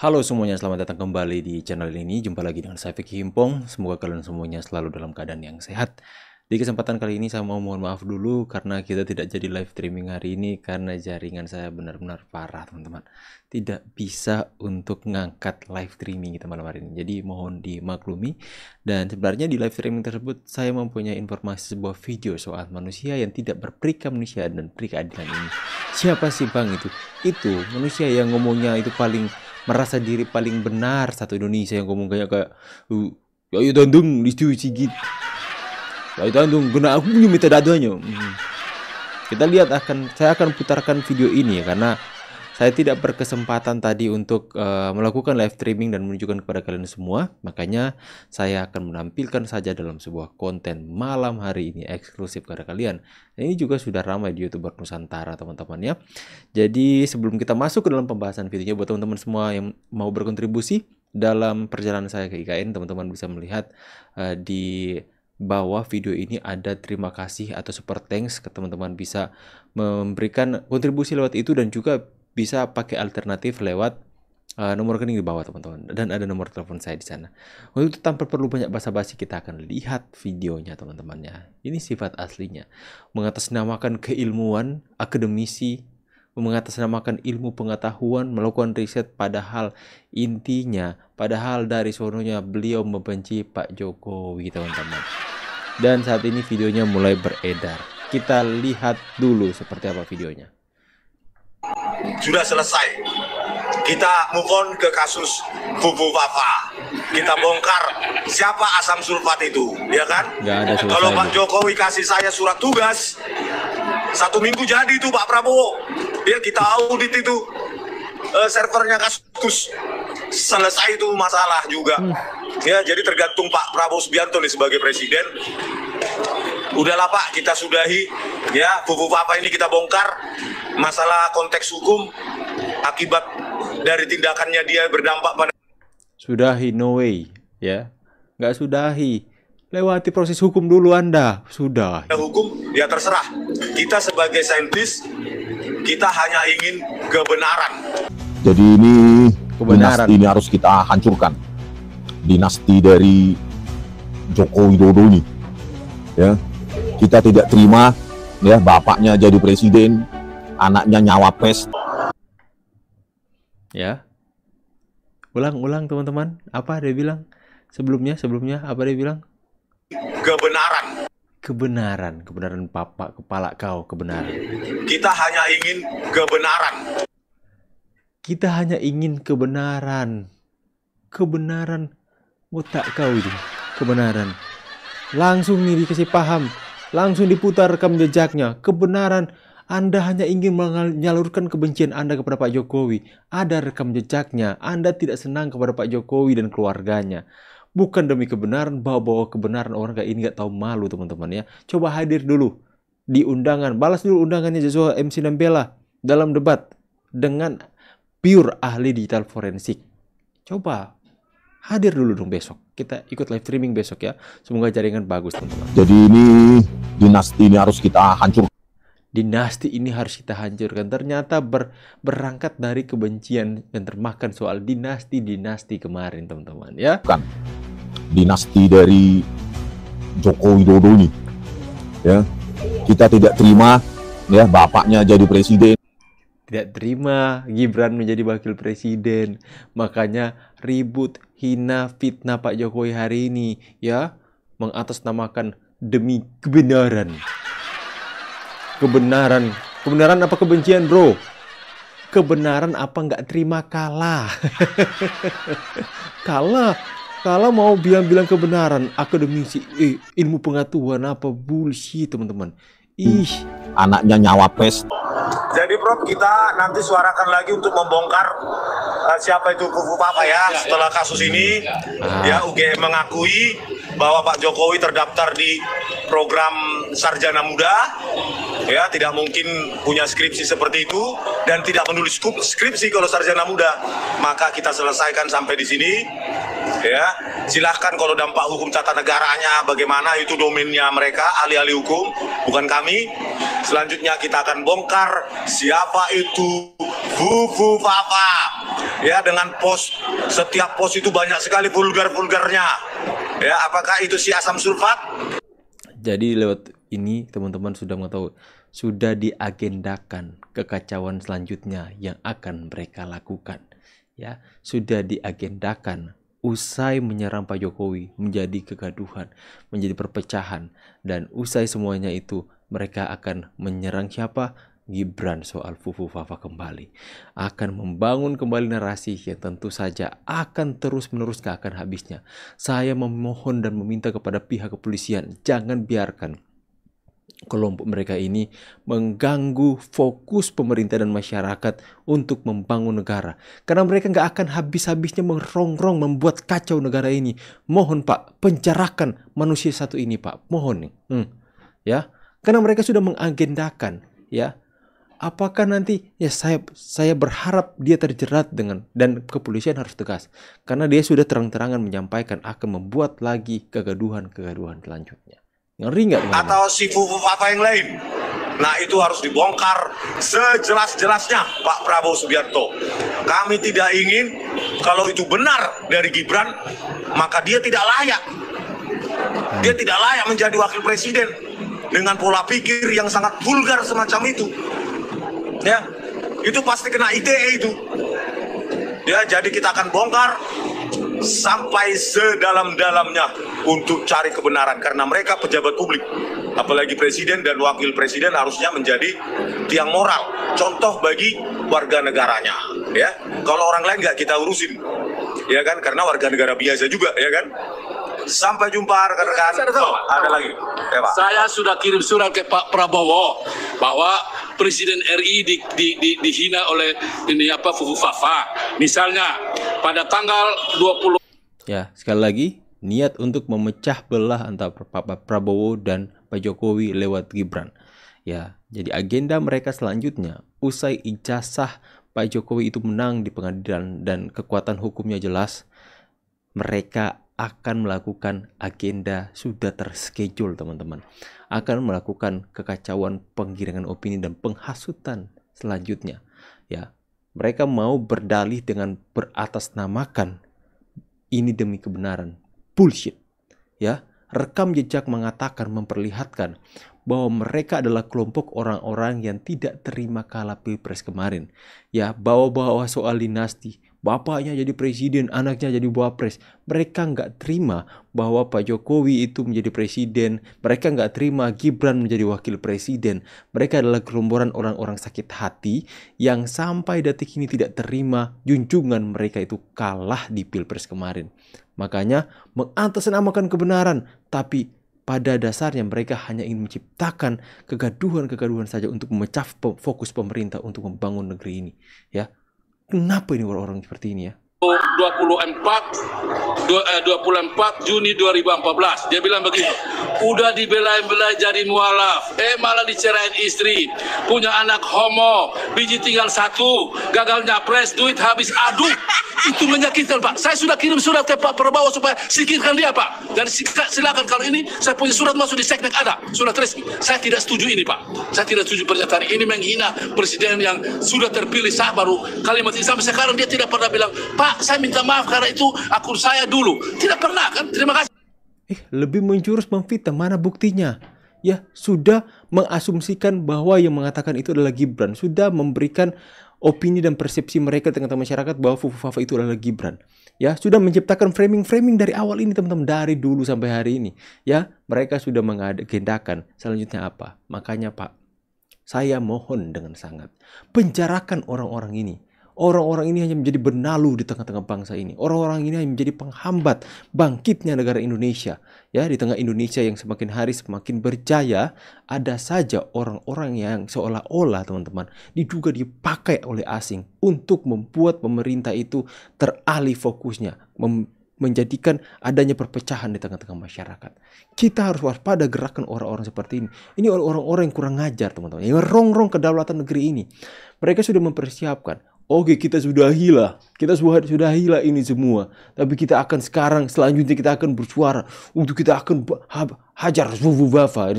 Halo semuanya, selamat datang kembali di channel ini. Jumpa lagi dengan saya Vicky Himpong. Semoga kalian semuanya selalu dalam keadaan yang sehat. Di kesempatan kali ini saya mau mohon maaf dulu karena kita tidak jadi live streaming hari ini karena jaringan saya benar-benar parah, teman-teman. Tidak bisa untuk ngangkat live streaming kita malam hari ini. Jadi mohon dimaklumi. Dan sebenarnya di live streaming tersebut saya mempunyai informasi sebuah video soal manusia yang tidak berperi kemanusiaan dan peri keadilan ini. Siapa sih Bang itu? Itu manusia yang ngomongnya itu paling merasa diri paling benar satu Indonesia, yang ngomong kayak ya dandung dicuci sigit. Ya dandung guna aku punya metadadanya. Kita lihat, saya akan putarkan video ini ya, karena saya tidak berkesempatan tadi untuk melakukan live streaming dan menunjukkan kepada kalian semua. Makanya saya akan menampilkan saja dalam sebuah konten malam hari ini eksklusif kepada kalian. Dan ini juga sudah ramai di YouTuber Nusantara, teman-teman ya. Jadi sebelum kita masuk ke dalam pembahasan videonya, buat teman-teman semua yang mau berkontribusi dalam perjalanan saya ke IKN, teman-teman bisa melihat di bawah video ini ada terima kasih atau super thanks. Teman-teman bisa memberikan kontribusi lewat itu dan juga bisa pakai alternatif lewat nomor rekening di bawah, teman-teman, dan ada nomor telepon saya di sana. Untuk tanpa perlu banyak basa-basi, kita akan lihat videonya, teman-temannya. Ini sifat aslinya, mengatasnamakan keilmuan, akademisi, mengatasnamakan ilmu pengetahuan, melakukan riset, padahal dari sononya beliau membenci Pak Jokowi, teman-teman. Dan saat ini videonya mulai beredar. Kita lihat dulu seperti apa videonya. Sudah selesai. Kita move on ke kasus Bubu Papa. Kita bongkar siapa asam sulfat itu, ya kan? Kalau Pak Jokowi kasih saya surat tugas, 1 minggu jadi itu Pak Prabowo. Ya kita audit itu servernya kasus. Selesai itu masalah juga. Ya jadi tergantung Pak Prabowo Subianto nih sebagai presiden. Udahlah Pak, kita sudahi ya, Bubu Papa ini kita bongkar. Masalah konteks hukum akibat dari tindakannya dia berdampak pada sudahi, no way ya, nggak sudahi, lewati proses hukum dulu Anda. Sudah hukum ya terserah, kita sebagai saintis kita hanya ingin kebenaran. Jadi ini kebenaran, dinasti ini harus kita hancurkan, dinasti dari Joko Widodo ini ya. Kita tidak terima ya, bapaknya jadi presiden, anaknya nyawapres. Ya, ulang teman-teman, apa dia bilang sebelumnya apa dia bilang? Kebenaran papa kepala kau, kebenaran. Kita hanya ingin kebenaran otak kau itu, kebenaran. Langsung nih dikasih paham, langsung diputar rekam jejaknya. Kebenaran, Anda hanya ingin menyalurkan kebencian Anda kepada Pak Jokowi. Ada rekam jejaknya. Anda tidak senang kepada Pak Jokowi dan keluarganya. Bukan demi kebenaran, bawa-bawa kebenaran. Orang kayak ini gak tahu malu, teman-teman ya. Coba hadir dulu di undangan. Balas dulu undangannya Joshua MC Nambela dalam debat dengan pure ahli digital forensik. Coba hadir dulu dong besok. Kita ikut live streaming besok ya. Semoga jaringan bagus, teman-teman. Jadi ini dinasti ini harus kita hancurkan. Dinasti ini harus kita hancurkan. Ternyata berangkat dari kebencian yang termakan soal dinasti kemarin, teman-teman ya. Kan dinasti dari Joko Widodo ini ya. Kita tidak terima ya, bapaknya jadi presiden. Tidak terima Gibran menjadi wakil presiden. Makanya ribut, hina, fitnah Pak Jokowi hari ini ya, mengatasnamakan demi kebenaran. Kebenaran apa kebencian, bro? Kebenaran apa nggak terima kalah? kalah mau bilang kebenaran. Akademisi ilmu pengetahuan apa bullshit, teman-teman. Anaknya nyawapres. Jadi Prof, kita nanti suarakan lagi untuk membongkar siapa itu Bubu Papa ya. Setelah kasus ini ya, UGM mengakui bahwa Pak Jokowi terdaftar di program Sarjana Muda ya, tidak mungkin punya skripsi seperti itu dan tidak menulis skripsi kalau Sarjana Muda. Maka kita selesaikan sampai di sini ya. Silahkan kalau dampak hukum tata negaranya bagaimana, itu domainnya mereka, ahli-ahli hukum, bukan kami. Selanjutnya kita akan bongkar siapa itu Bubu Papa. Ya, dengan setiap pos itu banyak sekali vulgar-vulgarnya. Ya, apakah itu si asam sulfat? Jadi lewat ini teman-teman sudah mengetahui, sudah diagendakan kekacauan selanjutnya yang akan mereka lakukan. Ya, sudah diagendakan. Usai menyerang Pak Jokowi menjadi kegaduhan, menjadi perpecahan, dan usai semuanya itu mereka akan menyerang siapa? Gibran soal Fufu Fafa kembali. Akan membangun kembali narasi yang tentu saja akan terus-menerus gak akan habisnya. Saya memohon dan meminta kepada pihak kepolisian, jangan biarkan kelompok mereka ini mengganggu fokus pemerintah dan masyarakat untuk membangun negara. Karena mereka nggak akan habis-habisnya merongrong membuat kacau negara ini. Mohon Pak, penjarakan manusia satu ini Pak. Mohon nih. Ya, karena mereka sudah mengagendakan. Ya, apakah nanti ya saya berharap dia terjerat dan kepolisian harus tegas. Karena dia sudah terang-terangan menyampaikan akan membuat lagi kegaduhan selanjutnya. Ngeri nggak? Atau si Fufu Fafa yang lain. Nah, itu harus dibongkar sejelas-jelasnya Pak Prabowo Subianto. Kami tidak ingin kalau itu benar dari Gibran, maka dia tidak layak. Dia tidak layak menjadi wakil presiden dengan pola pikir yang sangat vulgar semacam itu. Ya, itu pasti kena ITE itu. Ya, jadi kita akan bongkar sampai sedalam-dalamnya untuk cari kebenaran, karena mereka pejabat publik, apalagi presiden dan wakil presiden harusnya menjadi tiang moral, contoh bagi warga negaranya. Ya, kalau orang lain nggak kita urusin, ya kan, karena warga negara biasa juga, ya kan. Sampai jumpa rekan-rekan. Ada lagi, ya, Pak. Saya sudah kirim surat ke Pak Prabowo bahwa Presiden RI dihina oleh Fufu Fafa. Misalnya pada tanggal 20. Ya, sekali lagi niat untuk memecah belah antara Pak Prabowo dan Pak Jokowi lewat Gibran. Ya, jadi agenda mereka selanjutnya usai ijazah Pak Jokowi itu menang di pengadilan dan kekuatan hukumnya jelas, mereka akan melakukan agenda sudah terschedule teman-teman. Akan melakukan kekacauan, penggiringan opini dan penghasutan selanjutnya. Ya, mereka mau berdalih dengan beratasnamakan ini demi kebenaran. Bullshit. Ya, rekam jejak mengatakan, memperlihatkan bahwa mereka adalah kelompok orang-orang yang tidak terima kalah Pilpres kemarin. Ya, bawa-bawa soal dinasti. Bapaknya jadi presiden, anaknya jadi wapres. Mereka nggak terima bahwa Pak Jokowi itu menjadi presiden. Mereka nggak terima Gibran menjadi wakil presiden. Mereka adalah gerombolan orang-orang sakit hati yang sampai detik ini tidak terima junjungan mereka itu kalah di Pilpres kemarin. Makanya mengatasnamakan kebenaran, tapi pada dasarnya mereka hanya ingin menciptakan kegaduhan-kegaduhan saja untuk memecah fokus pemerintah untuk membangun negeri ini. Ya, kenapa ini orang-orang seperti ini ya? 24 Juni 2014 dia bilang begini, udah dibelai-belai jadi mualaf, malah dicerain istri, punya anak homo, biji tinggal satu, gagal nyapres, duit habis, aduh, itu menyakitkan Pak. Saya sudah kirim surat ke Pak Prabowo supaya singkirkan dia Pak, dan silakan kalau ini saya punya surat masuk di seknek, ada surat resmi. Saya tidak setuju ini Pak, saya tidak setuju pernyataan ini, menghina presiden yang sudah terpilih. Saya baru kalimat ini sampai sekarang dia tidak pernah bilang, Pak saya minta maaf karena itu akun saya dulu. Tidak pernah kan? Terima kasih. Lebih menjurus memfitnah, mana buktinya? Ya, sudah mengasumsikan bahwa yang mengatakan itu adalah Gibran. Sudah memberikan opini dan persepsi mereka tengah masyarakat bahwa Fufu Fafa itu adalah Gibran. Ya, sudah menciptakan framing-framing dari awal ini teman-teman, dari dulu sampai hari ini. Ya, mereka sudah mengagendakan selanjutnya apa. Makanya Pak, saya mohon dengan sangat, penjarakan orang-orang ini. Orang-orang ini hanya menjadi benalu di tengah-tengah bangsa ini. Orang-orang ini hanya menjadi penghambat bangkitnya negara Indonesia. Ya, di tengah Indonesia yang semakin hari semakin berjaya, ada saja orang-orang yang seolah-olah teman-teman diduga dipakai oleh asing untuk membuat pemerintah itu teralih fokusnya, menjadikan adanya perpecahan di tengah-tengah masyarakat. Kita harus waspada gerakan orang-orang seperti ini. Ini orang-orang yang kurang ngajar teman-teman, yang rongrong kedaulatan negeri ini. Mereka sudah mempersiapkan. Oke, kita sudah hila. Kita sudah hila ini semua. Tapi kita akan selanjutnya kita akan bersuara. Untuk kita akan hajar Fufu Fafa.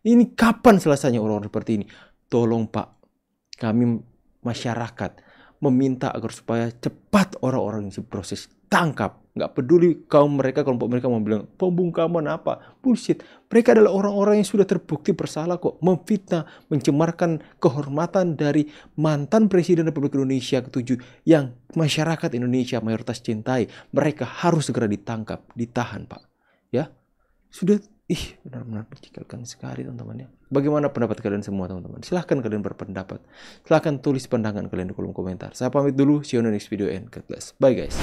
Ini kapan selesainya orang-orang seperti ini? Tolong Pak, kami masyarakat meminta agar supaya cepat orang-orang yang diproses tangkap. Nggak peduli kelompok mereka mau bilang pembungkaman apa, bullshit. Mereka adalah orang-orang yang sudah terbukti bersalah kok, memfitnah, mencemarkan kehormatan dari mantan Presiden Republik Indonesia ke-7 yang masyarakat Indonesia mayoritas cintai. Mereka harus segera ditangkap, ditahan, Pak. Ya, sudah, benar-benar mencengkelkan sekali, teman-teman ya. Bagaimana pendapat kalian semua, teman-teman? Silahkan kalian berpendapat. Silahkan tulis pandangan kalian di kolom komentar. Saya pamit dulu, see you on the next video and God bless. Bye guys.